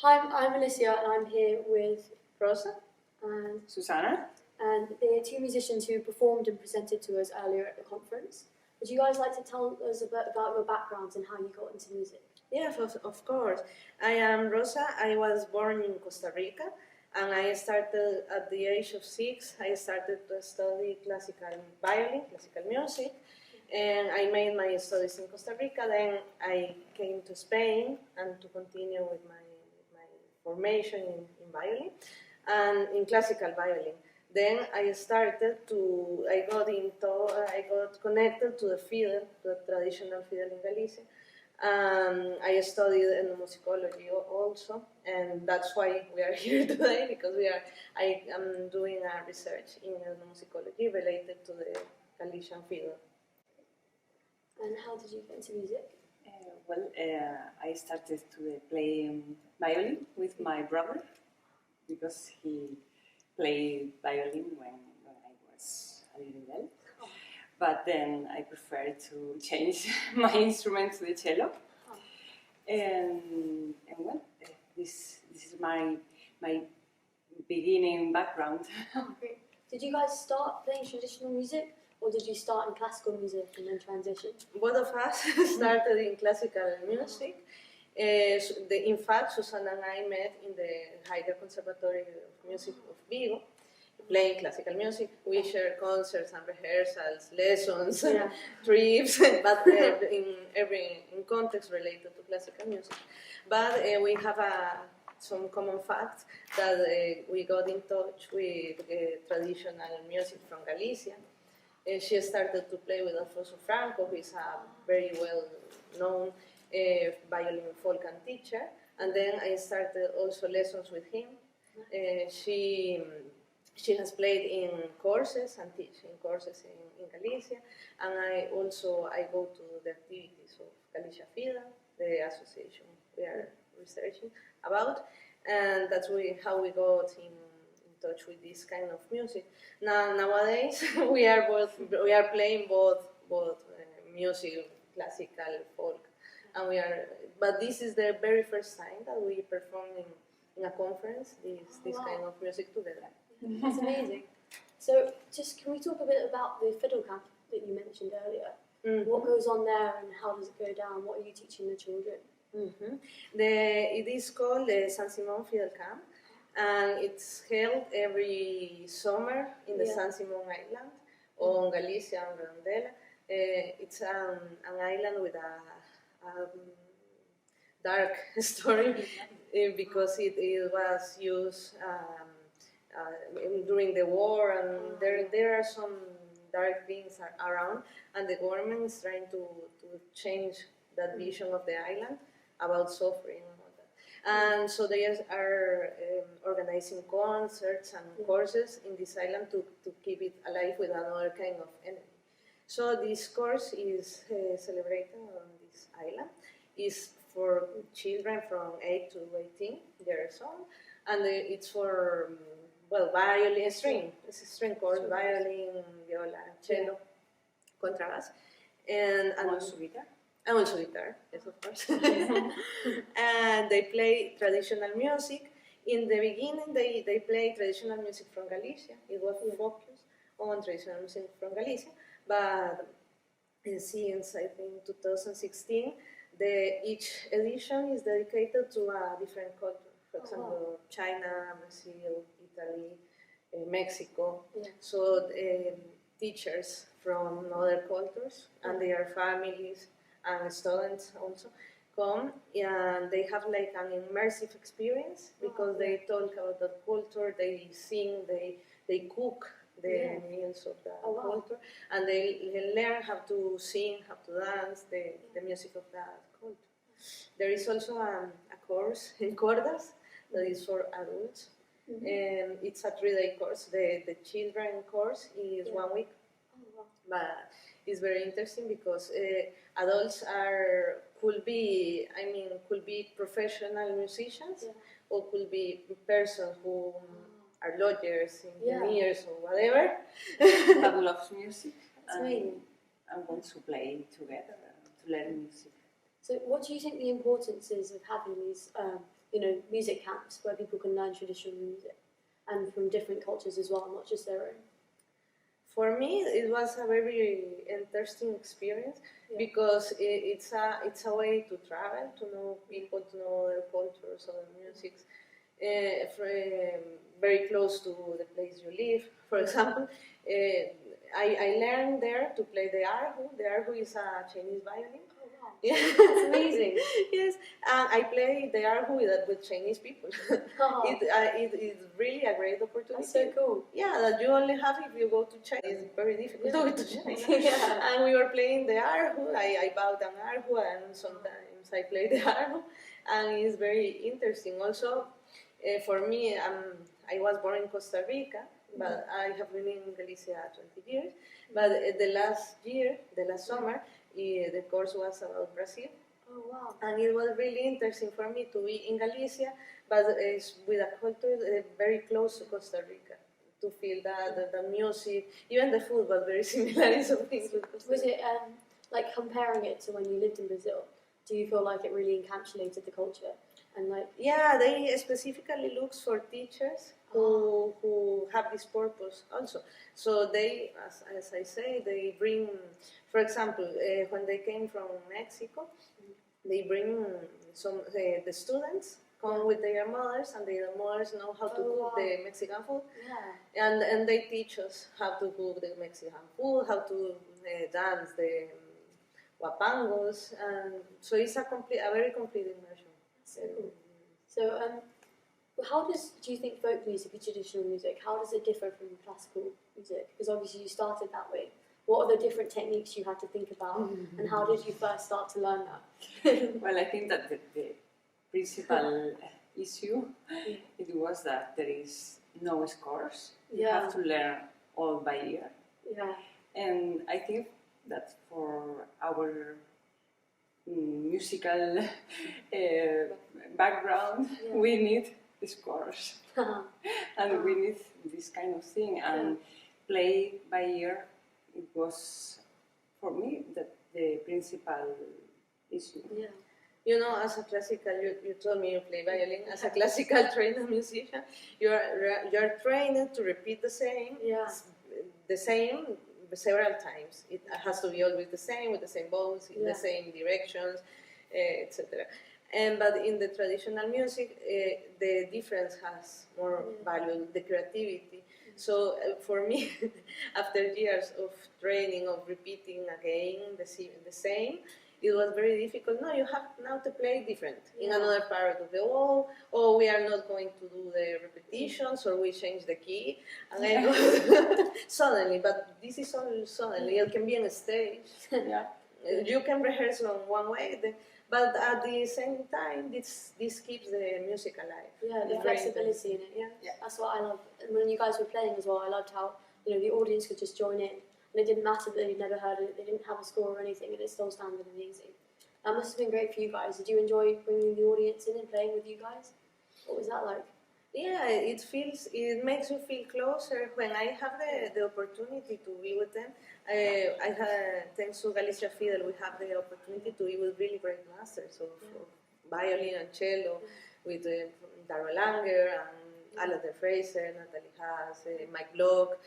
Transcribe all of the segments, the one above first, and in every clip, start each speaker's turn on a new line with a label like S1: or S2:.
S1: Hi, I'm Alicia and I'm here with
S2: Rosa
S1: and
S2: Susana.
S1: And they're two musicians who performed and presented to us earlier at the conference. Would you guys like to tell us a bit about your backgrounds and how you got into music?
S2: Yes, of course. I am Rosa. I was born in Costa Rica and I started at the age of 6. I started to study classical violin, classical music, and I made my studies in Costa Rica. Then I came to Spain and to continue with my formation in violin and in classical violin. Then I got connected to the fiddle, the traditional fiddle in Galicia. I studied ethnomusicology also, and that's why we are here today, because I am doing a research in ethnomusicology related to the Galician fiddle.
S1: And how did you get into music?
S3: I started to play violin with my brother because he played violin when I was a little girl. Oh. But then I preferred to change my instrument to the cello. Oh. And this is my beginning background.
S1: Oh, great. Did you guys start playing traditional music? Or did you start in classical music and then transition?
S2: Both of us started in classical music. In fact, Susana and I met in the Higher Conservatory of Music of Vigo, playing classical music. We share concerts and rehearsals, lessons, trips, but in context related to classical music. But we have some common facts that we got in touch with traditional music from Galicia. She started to play with Alfonso Franco, who is a very well-known violin Folkan teacher, and then I started also lessons with him. She has played in courses and teaching courses in Galicia, and I go to the activities of Galicia FIDA, the association we are researching about, and that's how we got in touch with this kind of music. Nowadays we are playing both music, classical, folk, and but this is the very first time that we perform in a conference this kind of music together.
S1: That's amazing. So can we talk a bit about the fiddle camp that you mentioned earlier? Mm-hmm. What goes on there and how does it go down? What are you teaching the children?
S2: Mm-hmm. It is called the San Simon Fiddle Camp, and it's held every summer in the San Simon Island on Galicia and Redondela. It's an island with a dark story because it was used during the war, and there are some dark things around, and the government is trying to change that vision of the island about suffering. And so they are organizing concerts and courses in this island to keep it alive with another kind of energy. So this course is celebrated on this island. It's for children from 8 to 18 years old, and it's for violin, string. It's a string course: violin, viola, cello, contrabass, and
S3: also guitar.
S2: And also guitar, yes, of course. And they play traditional music. In the beginning, they play traditional music from Galicia. It was focused on traditional music from Galicia. But since, I think, 2016, each edition is dedicated to a different culture. For example, China, Brazil, Italy, Mexico. Yeah. So teachers from other cultures and their families and students also come, and they have like an immersive experience because they talk about the culture, they sing, they cook the meals of the culture, and they learn how to sing, how to dance, the music of that culture. There is also a course in cordas that is for adults, and it's a 3-day course. The children course is 1 week, but it's very interesting because adults could be professional musicians, or could be persons who are lawyers, engineers, or whatever.
S3: That loves music
S1: and
S3: want to play together, to learn music.
S1: So, what do you think the importance is of having these, music camps where people can learn traditional music and from different cultures as well, not just their own?
S2: For me, it was a very interesting experience because it's a way to travel, to know people, to know other cultures, other musics, very close to the place you live. For example, I learned there to play the erhu. The erhu is a Chinese violin.
S1: Oh wow,
S2: Yeah.
S1: that's amazing.
S2: Yes, and I play the erhu with Chinese people.
S1: Oh,
S2: It is really a great opportunity.
S1: that's so cool.
S2: Yeah, that you only have if you go to China. It's very difficult to go to China.
S1: Yeah.
S2: And we were playing the erhu. I bought an erhu, and sometimes I play the erhu, and it's very interesting. Also, for me, I was born in Costa Rica, but I have been in Galicia 20 years. But the last summer, the course was about Brazil.
S1: Oh wow.
S2: And it was really interesting for me to be in Galicia, but with a culture very close to Costa Rica, to feel that the music, even the food was very similar in some things with Costa
S1: Was
S2: Rica.
S1: it like comparing it to when you lived in Brazil? Do you feel like it really encapsulated the culture and like?
S2: Yeah, they specifically look for teachers who have this purpose also. So they, as I say, they bring, for example, when they came from Mexico, they bring the students come with their mothers, and their mothers know how to cook the Mexican food, and they teach us how to cook the Mexican food, how to dance the guapangos, and so it's a very complete immersion.
S1: So cool. So how do you think folk music and traditional music, how does it differ from classical music? Because obviously you started that way. What are the different techniques you had to think about, and how did you first start to learn that?
S3: Well, I think that the principal issue it was that there is no scores. You have to learn all by ear.
S1: Yeah.
S3: And I think that for our musical background, we need scores. And we need this kind of thing. And play by ear, it was, for me, the principal issue.
S1: Yeah.
S2: You know, as a classical, you told me you play violin. As a classical trained musician, you're trained to repeat the same several times. It has to be always the same, with the same bows, in the same directions, etc. But in the traditional music, the difference has more value, the creativity. So for me, after years of training, of repeating again the same, it was very difficult. No, you have now to play different in another part of the wall, or we are not going to do the repetitions, or we change the key. And I go suddenly, but this is all suddenly. It can be on a stage. You can rehearse on one way, but at the same time, this keeps the music alive.
S1: Yeah, the flexibility in it. Yeah, that's what I love. And when you guys were playing as well, I loved how the audience could just join in. And it didn't matter that they'd never heard it, they didn't have a score or anything, and it still sounded amazing. That must have been great for you guys. Did you enjoy bringing the audience in and playing with you guys? What was that like?
S2: Yeah, it makes you feel closer. When I have the opportunity to be with them, I had, thanks to Galicia Fiddle, we have the opportunity to be with really great masters of violin and cello, with Darrell Langer and Alan Fraser, Natalie Haas, Mike Block.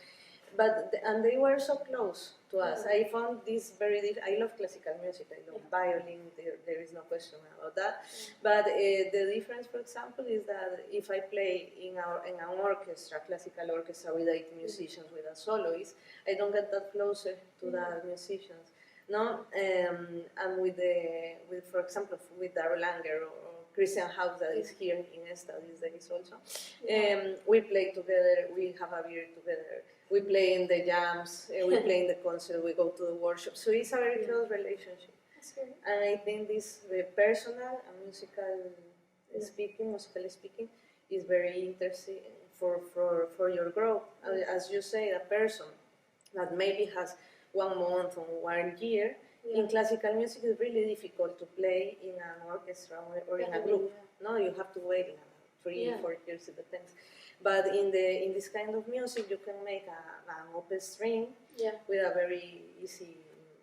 S2: And they were so close to us. I found this I love classical music. I love violin. There is no question about that. But the difference, for example, is that if I play in an orchestra, classical orchestra with 8 musicians, with a soloist, I don't get that closer to the musicians. No, and for example, with Darrell Langer or Christian House that is here in ESTA these days also, we play together. We have a beer together. We play in the jams, we play in the concert, we go to the workshop. So it's a very close relationship.
S1: That's great.
S2: And I think this personal and musically speaking, is very interesting for your growth. As you say, a person that maybe has 1 month or 1 year, in classical music it's really difficult to play in an orchestra or in a group. No, you have to wait 3, 4 years, it depends. But in this kind of music, you can make an open string with a very easy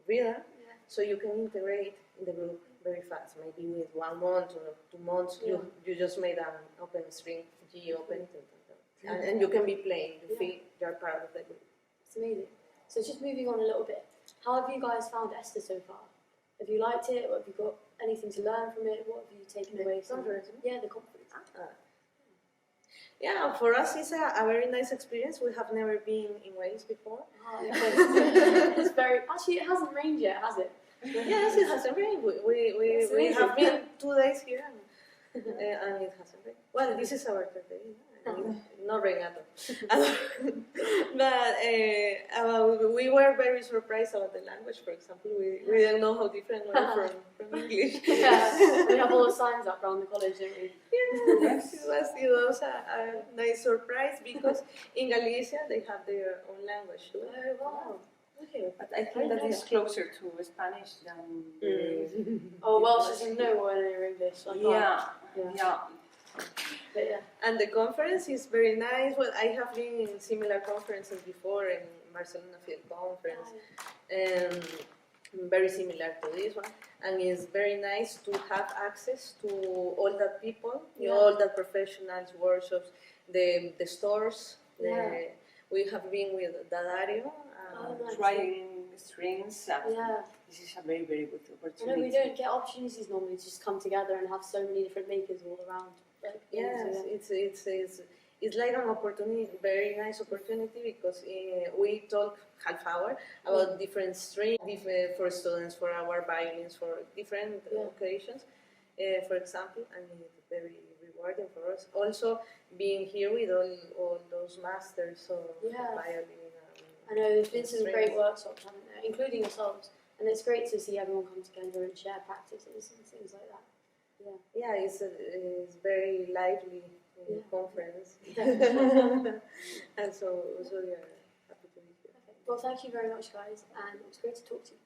S2: rhythm, so you can integrate in the group very fast. Maybe with 1 month or 2 months, you just made an open string, G open, and you can be playing. You feel you're part of the group.
S1: It's amazing. So just moving on a little bit, how have you guys found ESTA so far? Have you liked it? Or have you got anything to learn from it? What have you taken away from it? Yeah, the conference.
S2: Yeah, for us it's a very nice experience. We have never been in Wales before.
S1: It's very, actually it hasn't rained yet, has it?
S2: Yes, it hasn't rained. We have been 2 days here and it hasn't rained. Well, this is our third day. Not rain at all. But we were very surprised about the language, for example. We didn't know how different we are from English.
S1: Yeah, we have all the signs up around the college, don't we?
S2: Yes, it was a nice surprise because in Galicia they have their own language too.
S1: Oh, wow. Okay.
S3: But I think that is closer to Spanish than.
S1: Oh, Welsh is nowhere near English. I can't.
S3: Yeah.
S1: But yeah.
S2: And the conference is very nice. Well, I have been in similar conferences before, in Barcelona Field Conference, very similar to this one. And it's very nice to have access to all that people, all that professionals, workshops, the stores. We have been with Dadario.
S3: Trying strings.
S1: Yeah.
S3: This is a very, very good
S1: I
S3: opportunity.
S1: know we don't get opportunities normally to just come together and have so many different makers all around. Like,
S2: Yes, it's like an opportunity, very nice opportunity, because we talk half hour about different strings for students, for our violins, for different occasions, for example, and it's very rewarding for us. Also, being here with all those masters of violin.
S1: I know there's been some great workshops, haven't there, including ourselves, and it's great to see everyone come together and share practices and things like that.
S2: Yeah, it's very lively conference, and so we are happy to be here.
S1: Well, thank you very much, guys, and it was great to talk to you.